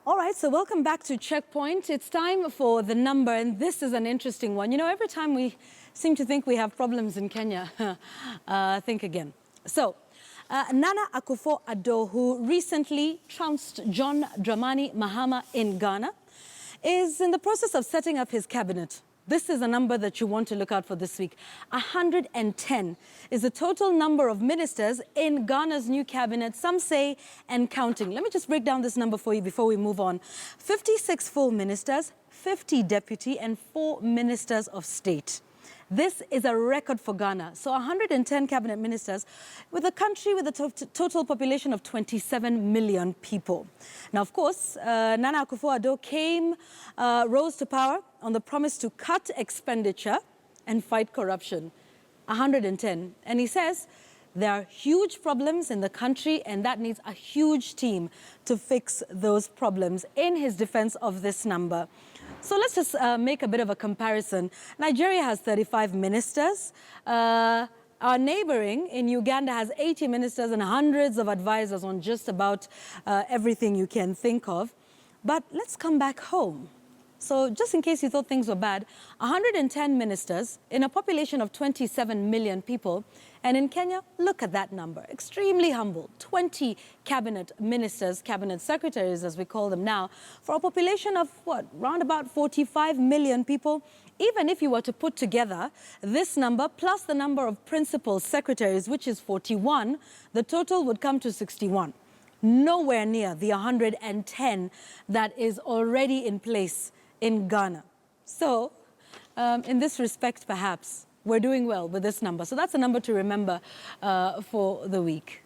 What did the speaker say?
All right, so welcome back to Checkpoint. It's time for the number, and this is an interesting one. You know, every time we seem to think we have problems in Kenya, think again. So, Nana Akufo-Addo, who recently trounced John Dramani Mahama in Ghana, is in the process of setting up his cabinet. This is a number that you want to look out for this week. 110 is the total number of ministers in Ghana's new cabinet, some say, and counting. Let me just break down this number for you before we move on. 56 full ministers, 50 deputy, and 4 ministers of state. This is a record for Ghana. So 110 cabinet ministers with a country with a total population of 27 million people. Now, of course, Nana Akufo-Addo rose to power on the promise to cut expenditure and fight corruption. 110. And he says there are huge problems in the country and that needs a huge team to fix those problems in his defense of this number. So let's just make a bit of a comparison. Nigeria has 35 ministers. Our neighboring in Uganda has 80 ministers and hundreds of advisors on just about everything you can think of. But let's come back home. So just in case you thought things were bad, 110 ministers in a population of 27 million people. And in Kenya, look at that number, extremely humble, 20 cabinet ministers, cabinet secretaries, as we call them now, for a population of what, round about 45 million people. Even if you were to put together this number plus the number of principal secretaries, which is 41, the total would come to 61. Nowhere near the 110 that is already in place in Ghana. So, in this respect, perhaps, we're doing well with this number. So that's a number to remember for the week.